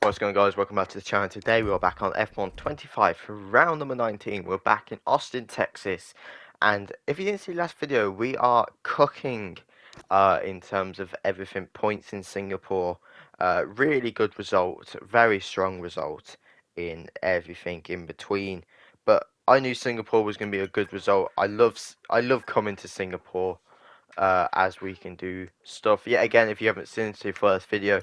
What's going on, guys? Welcome back to the channel. Today we are back on F125 for round number 19. We're back in Austin, Texas, and if you didn't see the last video, we are cooking in terms of everything. Points in Singapore, really good result, very strong result in everything in between. But I knew Singapore was going to be a good result. I love coming to Singapore as we can do stuff. Yet again, if you haven't seen the first video,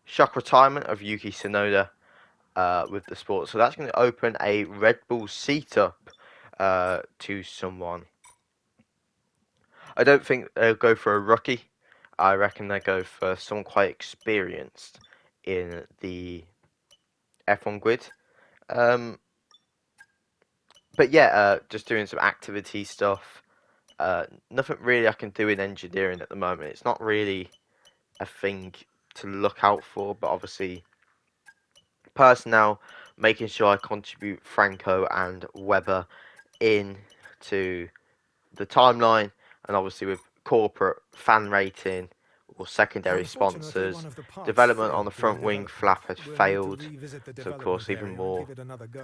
shock retirement of Yuki Tsunoda with the sport. So that's going to open a Red Bull seat up to someone. I don't think they'll go for a rookie. I reckon they go for someone quite experienced in the F1 grid. But yeah, just doing some activity stuff. Nothing really I can do in engineering at the moment. It's not really a thing to look out for, but obviously personnel, making sure I contribute Franco and Weber into the timeline, and obviously with corporate fan rating or secondary sponsors. Development on the front wing flap has failed, so of course even more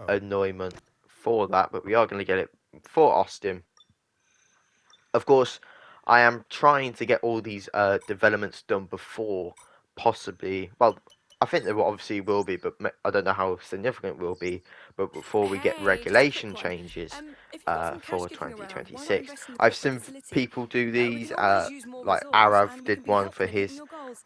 annoyment for that, but we are going to get it for Austin. Of course, I am trying to get all these developments done before possibly, well, I think there obviously will be, but I don't know how significant it will be, but before we get regulation changes for 2026. I've seen people do these, like Arav did one for his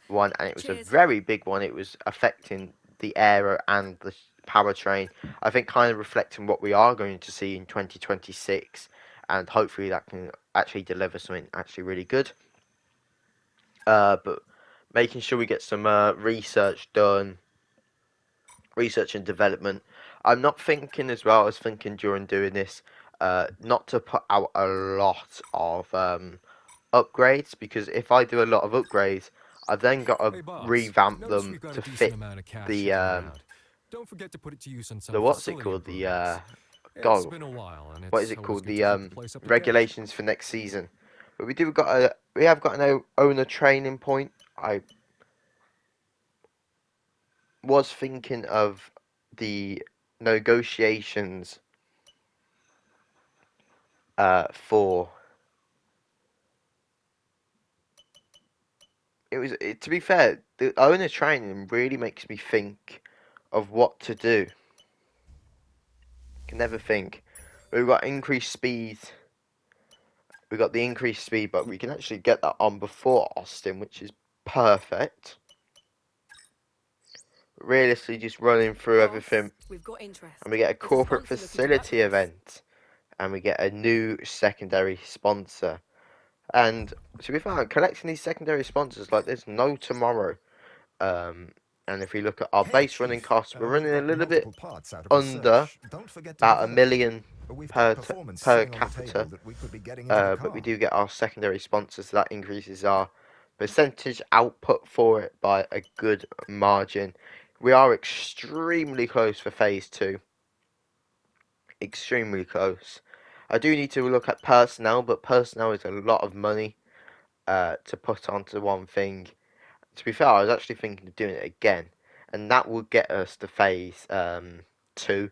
one, and it was a very big one. It was affecting the aero and the powertrain. I think kind of reflecting what we are going to see in 2026, and hopefully that can actually deliver something actually really good. But making sure we get some research done, research and development. I'm not thinking as well, I was thinking during doing this, not to put out a lot of upgrades, because if I do a lot of upgrades, I've then got to revamp them to fit the Don't forget to put it to use on some the what's it facility called, the improvements. It's God, been a while, and what is it's it always called, good the to keep the place up to date. regulations for next season. But we have got an owner training point. I was thinking of the negotiations for to be fair, the owner training really makes me think of what to do. Can never think. We've got increased speed. We got the increased speed, but we can actually get that on before Austin, which is perfect. Realistically, just running through everything, and we get a corporate facility event, and we get a new secondary sponsor. And to be fair, collecting these secondary sponsors like there's no tomorrow. And if we look at our base running costs, we're running a little bit under, about $1 million per capita. But we do get our secondary sponsors, so that increases our percentage output for it by a good margin. We are extremely close for phase 2. Extremely close. I do need to look at personnel, but personnel is a lot of money to put onto one thing. To be fair, I was actually thinking of doing it again, and that will get us to phase 2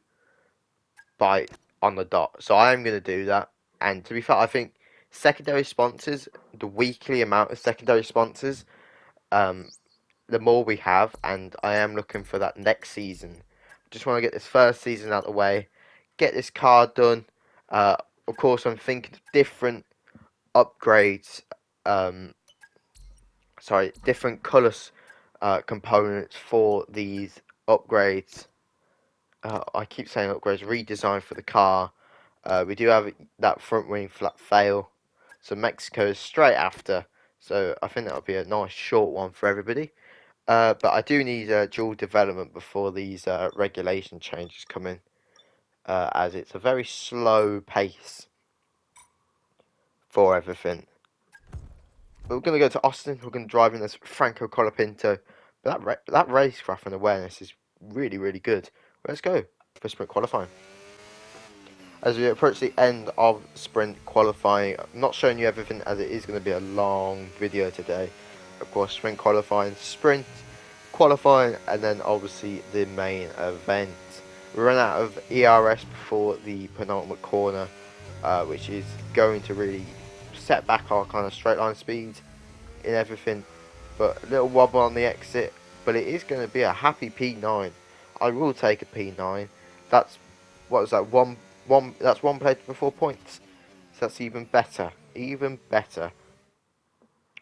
by on the dot. So I am going to do that. And to be fair, I think secondary sponsors, the weekly amount of secondary sponsors, the more we have, and I am looking for that next season. Just want to get this first season out of the way, get this card done. Of course, I'm thinking of different upgrades. Different colours components for these upgrades. I keep saying upgrades, redesign for the car. We do have that front wing flap fail, so Mexico is straight after. So I think that'll be a nice short one for everybody. But I do need dual development before these regulation changes come in, as it's a very slow pace for everything. But we're going to go to Austin. We're going to drive in this Franco Colapinto. But that racecraft and awareness is really, really good. Let's go for sprint qualifying. As we approach the end of sprint qualifying, I'm not showing you everything as it is going to be a long video today. Of course, sprint qualifying, sprint qualifying, and then obviously the main event. We ran out of ERS before the penultimate corner, which is going to really set back our kind of straight line speed in everything. But a little wobble on the exit, but it is going to be a happy P9. I will take a P9. That's, what was that, that's one place before points. So that's even better, even better.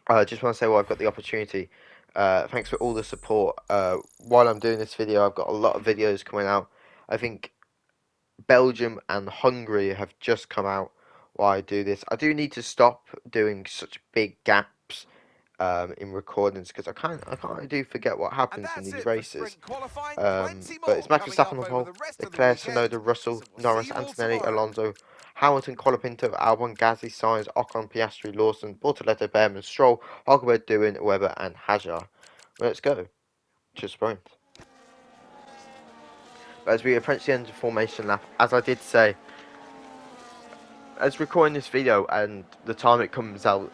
I just want to say while I've got the opportunity, thanks for all the support. While I'm doing this video, I've got a lot of videos coming out. I think Belgium and Hungary have just come out while I do this. I do need to stop doing such big gaps in recordings because I kind of do forget what happens in these races. But it's Max Verstappen on pole, Leclerc, Tsunoda, Russell, Norris, Antonelli, Alonso, Hamilton, Colapinto, Albon, Gasly, Sainz, Ocon, Piastri, Lawson, Bortoleto, Behrman, Stroll, Hulkenberg, Doohan, Webber, and Hajar. Let's go to sprint. But as we approach the end of the formation lap, as I did say, as recording this video and the time it comes out,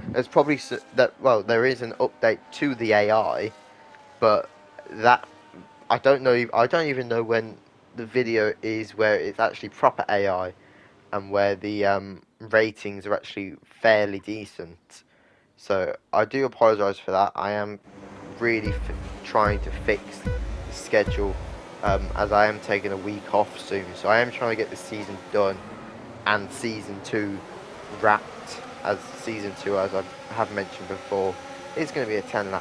there's probably there is an update to the AI, but that I don't know. I don't even know when the video is where it's actually proper AI and where the ratings are actually fairly decent. So I do apologise for that. I am really trying to fix the schedule as I am taking a week off soon. So I am trying to get the season done and season 2 wrapped. As season 2, as I have mentioned before, is going to be a 10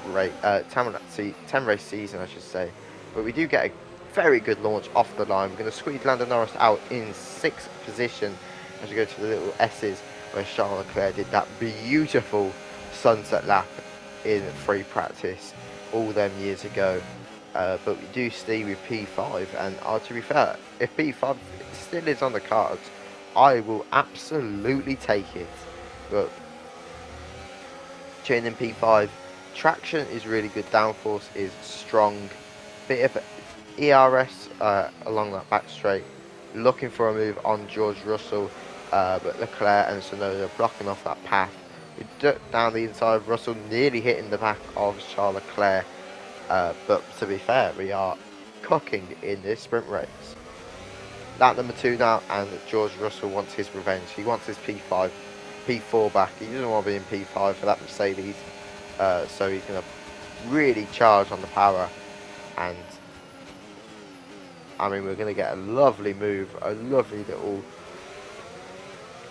race season, I should say. But we do get a very good launch off the line. We're going to squeeze Lando Norris out in 6th position as we go to the little S's, where Charles Leclerc did that beautiful sunset lap in free practice all them years ago. But we do stay with P5, and to be fair, if P5 still is on the cards, I will absolutely take it. But tuning in P5, traction is really good, downforce is strong, bit of ERS along that back straight, looking for a move on George Russell, but Leclerc and Tsunoda are blocking off that path. We duck down the inside of Russell, nearly hitting the back of Charles Leclerc, but to be fair, we are cooking in this sprint race. Lap number 2 now, and George Russell wants his revenge. He wants his P4 back. He doesn't want to be in P5 for that Mercedes, so he's going to really charge on the power, and I mean, we're going to get a lovely move, a lovely little,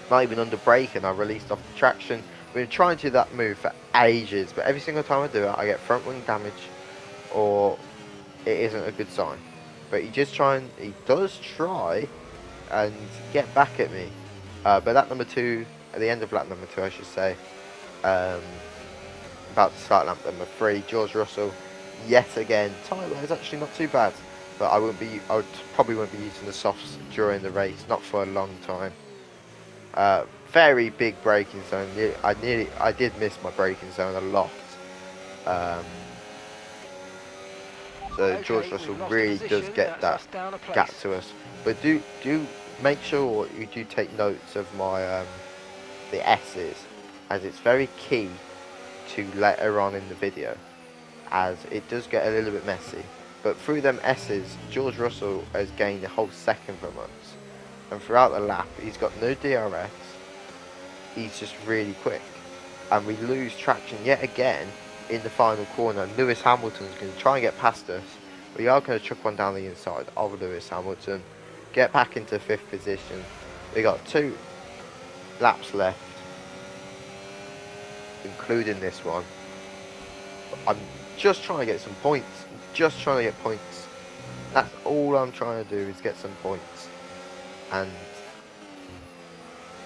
not even under brake, and I released off the traction. We've been trying to do that move for ages, but every single time I do it, I get front wing damage, or it isn't a good sign. But he does try and get back at me. But lap number 2, at the end of lap number 2, I should say, about to start lap number 3, George Russell, yet again, tyre is actually not too bad, but I probably won't be using the softs during the race, not for a long time. Very big braking zone. I did miss my braking zone a lot. So George Russell really does get that gap to us. But do make sure you do take notes of my the S's, as it's very key to later on in the video, as it does get a little bit messy. But through them S's, George Russell has gained a whole second from us, and throughout the lap he's got no DRS. He's just really quick, and we lose traction yet again in the final corner. Lewis Hamilton's going to try and get past us. We are going to chuck one down the inside of Lewis Hamilton, get back into 5th position. We got 2 laps left, including this one. I'm just trying to get some points. Just trying to get points. That's all I'm trying to do, is get some points. And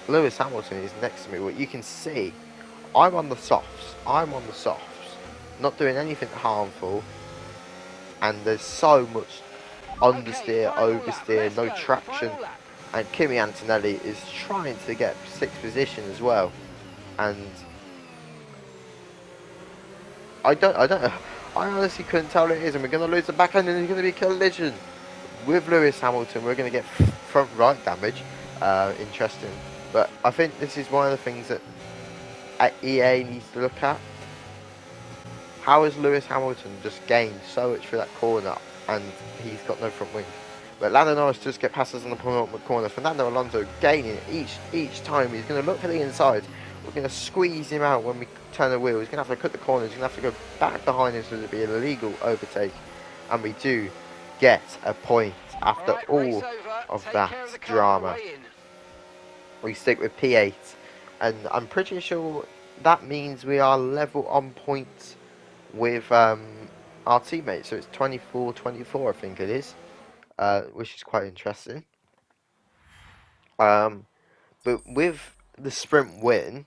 Lewis Hamilton is next to me. What you can see, I'm on the softs. Not doing anything harmful. And there's so much understeer, oversteer, no traction. And Kimi Antonelli is trying to get 6th position as well. And I honestly couldn't tell what it is, and we're going to lose the back end, and there's going to be a collision with Lewis Hamilton. We're going to get front right damage. Interesting. But I think this is one of the things that EA needs to look at. How has Lewis Hamilton just gained so much through that corner and he's got no front wing? But Lando Norris just get passes on the penultimate corner. Fernando Alonso gaining each time. He's going to look for the inside. We're going to squeeze him out when we turn the wheel. He's going to have to cut the corners. He's going to have to go back behind him so it'll be an illegal overtake. And we do get a point after all of that drama. We stick with P8. And I'm pretty sure that means we are level on points with our teammates. So it's 24-24, I think it is. Which is quite interesting. But with the sprint win,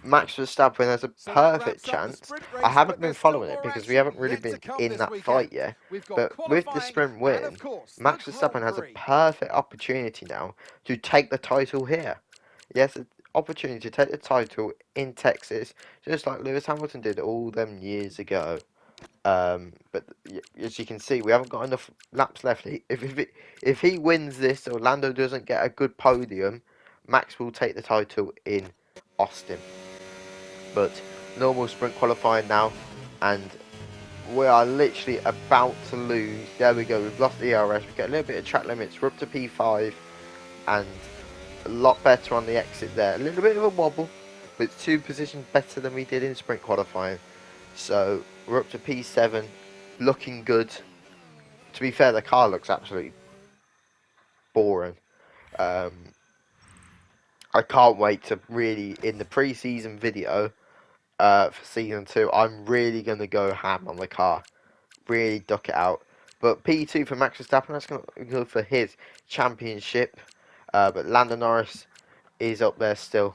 Max Verstappen has a perfect chance. I haven't been following it because we haven't really been in that fight yet. But with the sprint win, Max Verstappen has a perfect opportunity now to take the title here. He has an opportunity to take the title in Texas, just like Lewis Hamilton did all them years ago. But as you can see, we haven't got enough laps left. If he wins this, or Lando doesn't get a good podium, Max will take the title in Austin. But normal sprint qualifying now, and we are literally about to lose. There we go. We've lost the ERS. We get a little bit of track limits. We're up to P5, and a lot better on the exit there. A little bit of a wobble, but it's 2 positions better than we did in sprint qualifying. So we're up to P7, looking good. To be fair, the car looks absolutely boring. I can't wait to really, in the pre-season video for season 2, I'm really going to go ham on the car. Really duck it out. But P2 for Max Verstappen, that's going to go for his championship. But Lando Norris is up there still.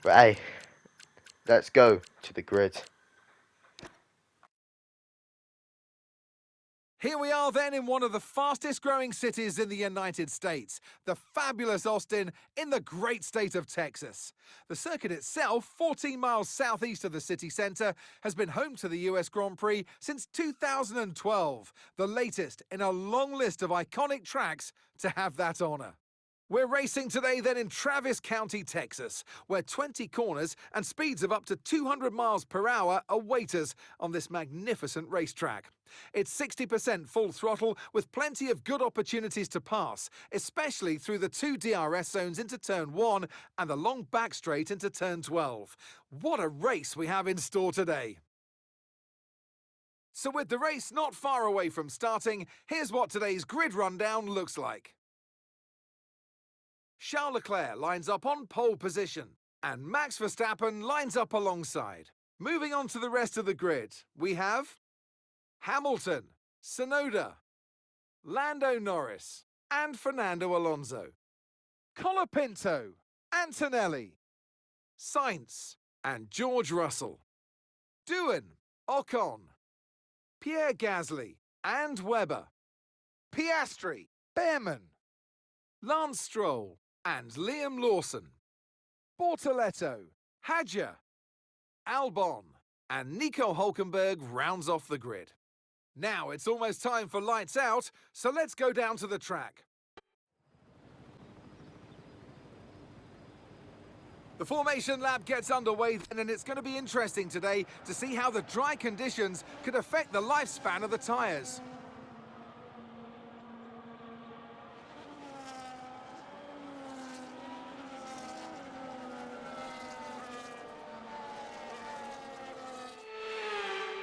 But hey, let's go to the grid. Here we are then in one of the fastest growing cities in the United States, the fabulous Austin in the great state of Texas. The circuit itself, 14 miles southeast of the city centre, has been home to the US Grand Prix since 2012, the latest in a long list of iconic tracks to have that honour. We're racing today then in Travis County, Texas, where 20 corners and speeds of up to 200 miles per hour await us on this magnificent racetrack. It's 60% full throttle with plenty of good opportunities to pass, especially through the 2 DRS zones into Turn 1 and the long back straight into Turn 12. What a race we have in store today. So with the race not far away from starting, here's what today's grid rundown looks like. Charles Leclerc lines up on pole position, and Max Verstappen lines up alongside. Moving on to the rest of the grid, we have Hamilton, Tsunoda, Lando Norris, and Fernando Alonso. Colapinto, Antonelli, Sainz, and George Russell. Doohan, Ocon, Pierre Gasly, and Webber. Piastri, Behrman, Lance Stroll, and Liam Lawson. Bortoletto, Hadjar, Albon, and Nico Hulkenberg rounds off the grid. Now it's almost time for lights out, so let's go down to the track. The formation lap gets underway then, and it's going to be interesting today to see how the dry conditions could affect the lifespan of the tyres.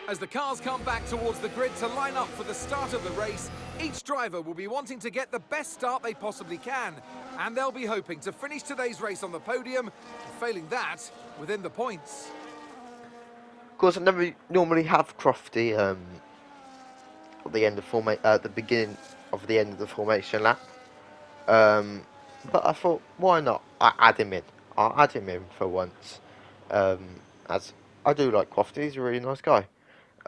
As the cars come back towards the grid to line up for the start of the race, each driver will be wanting to get the best start they possibly can, and they'll be hoping to finish today's race on the podium, and failing that, within the points. Of course, I never normally have Crofty at the end of the beginning of the end of the formation lap. But I thought, why not? I add him in. I'll add him in for once. As I do like Crofty, he's a really nice guy.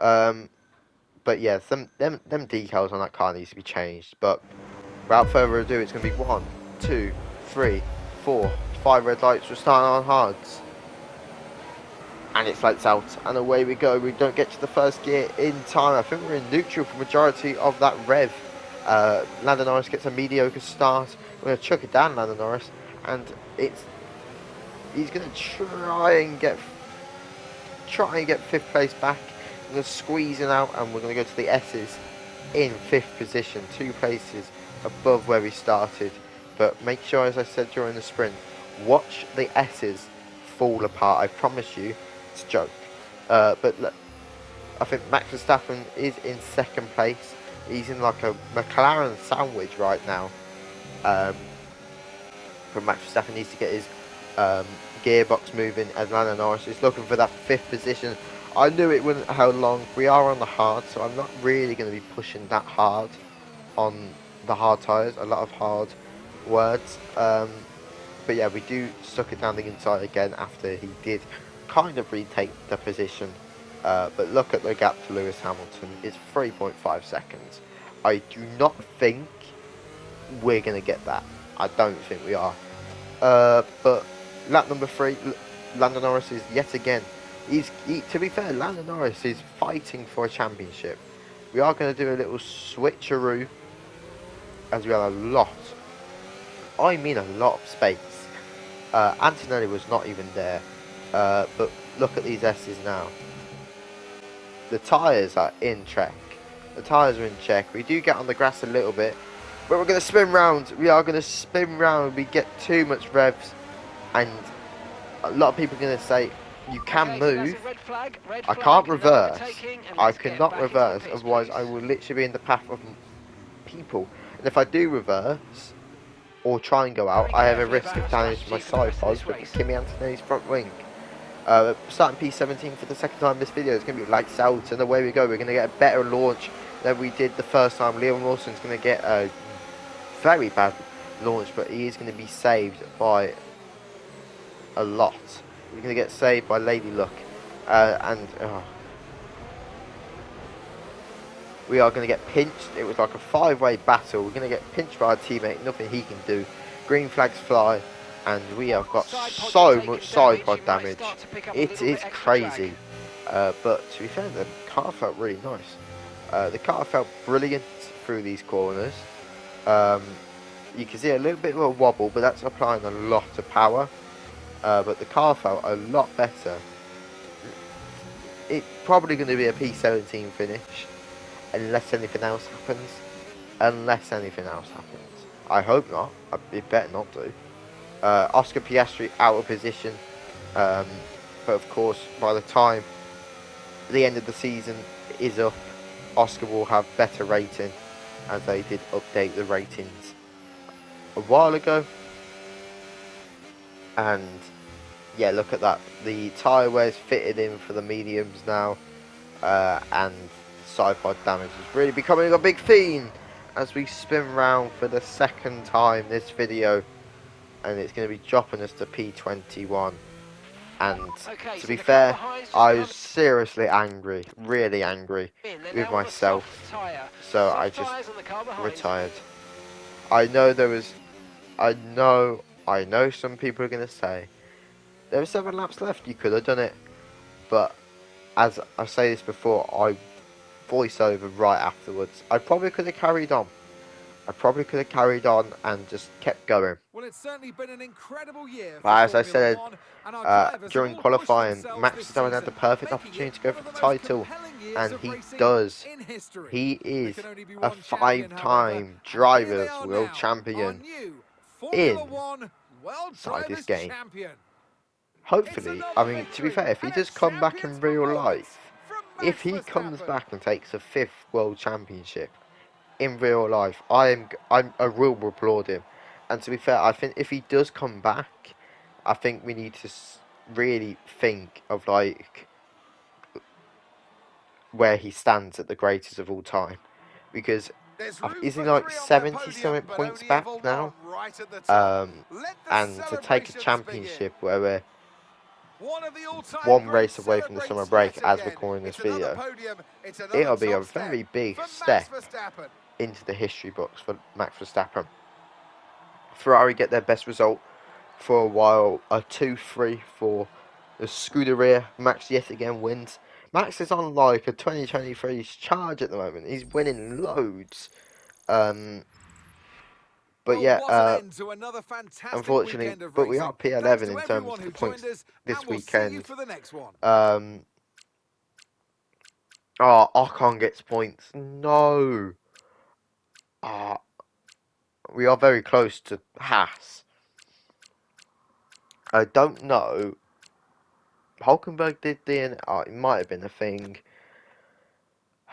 But yeah, them decals on that car needs to be changed. But without further ado, it's going to be 1, 2, 3, 4, 5 red lights. We're starting on hards. And it floats out, and away we go. We don't get to the first gear in time. I think we're in neutral for majority of that rev. Lando Norris gets a mediocre start. We're going to chuck it down, Lando Norris, and he's going to try and get try and get 5th place back. We're going to squeeze it out, and we're going to go to the S's in 5th position, 2 places above where we started. But make sure, as I said during the sprint, watch the S's fall apart. I promise you, it's a joke. But look, I think Max Verstappen is in 2nd place. He's in like a McLaren sandwich right now. But Max Verstappen needs to get his gearbox moving, as Lando Norris is looking for that 5th position. I knew it wouldn't how long. We are on the hard, so I'm not really going to be pushing that hard on the hard tyres. A lot of hard words. But yeah, we do suck it down the inside again after he did kind of retake the position. But look at the gap to Lewis Hamilton. It's 3.5 seconds. I do not think we're going to get that. I don't think we are. But lap number 3, Lando Norris is yet again. To be fair, Lando Norris is fighting for a championship. We are going to do a little switcheroo, as we have a lot. I mean a lot of space. Antonelli was not even there. But look at these S's now. The tyres are in check. The tyres are in check. We do get on the grass a little bit. But we're going to spin round. We are going to spin round. We get too much revs. And a lot of people are going to say, you can move. I can't reverse. I cannot reverse. Otherwise, I will literally be in the path of people. And if I do reverse, or try and go out, I have a risk of damaging my side pods with Kimi Antonelli's front wing. Starting P17 for the 2nd time in this video, it's going to be lights out, and away we go. We're going to get a better launch than we did the first time. Liam Lawson's going to get a very bad launch, but he is going to be saved by a lot. We're going to get saved by Lady Luck, we are going to get pinched. It was like a 5-way battle. We're going to get pinched by our teammate. Nothing he can do. Green flags fly, and we have got so much side pod damage. It is crazy. But to be fair, the car felt really nice. The car felt brilliant through these corners. You can see a little bit of a wobble, but that's applying a lot of power. But the car felt a lot better. It's probably going to be a P17 finish, unless anything else happens. I hope not. It better not do. Oscar Piastri out of position. But of course, by the time the end of the season is up, Oscar will have better rating, as they did update the ratings a while ago. And yeah, look at that. The tyre wear's fitted in for the mediums now. And side pod damage is really becoming a big theme as we spin round for the 2nd time this video, and it's going to be dropping us to P21. And to be fair, I was seriously angry, really angry with myself, so I just retired. I know some people are going to say there were 7 laps left, you could have done it, but as I say this before, I voice over right afterwards. I probably could have carried on. And just kept going. Well, it's certainly been an incredible year. But as I said, during qualifying, Max Verstappen had the perfect opportunity to go for the title, and he does. He is a 5-time Drivers' World Champion inside this game. Hopefully, I mean, to be fair, if he does come back in real life, if he comes back and takes a 5th World Championship in real life, I will applaud him. And to be fair, I think if he does come back, I think we need to really think of like where he stands at the greatest of all time, because isn't he like 70 something points back now? And to take a championship where we're one race away from the summer break as we're calling this video, it'll be a very big step into the history books for Max Verstappen. Ferrari get their best result for a while, a 2-3 for the Scuderia. Max yet again wins. Max is on like a 2023 charge at the moment. He's winning loads. But yeah, unfortunately, but we are P11 in terms of the points this weekend. Oh, Ocon gets points. No. Ah, we are very close to Haas. I don't know. Hulkenberg did DNF. Oh, it might have been a thing.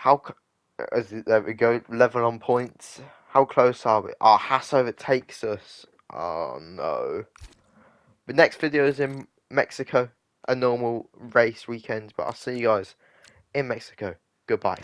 There we go. Level on points. How close are we? Oh, Haas overtakes us. Oh no. The next video is in Mexico. A normal race weekend. But I'll see you guys in Mexico. Goodbye.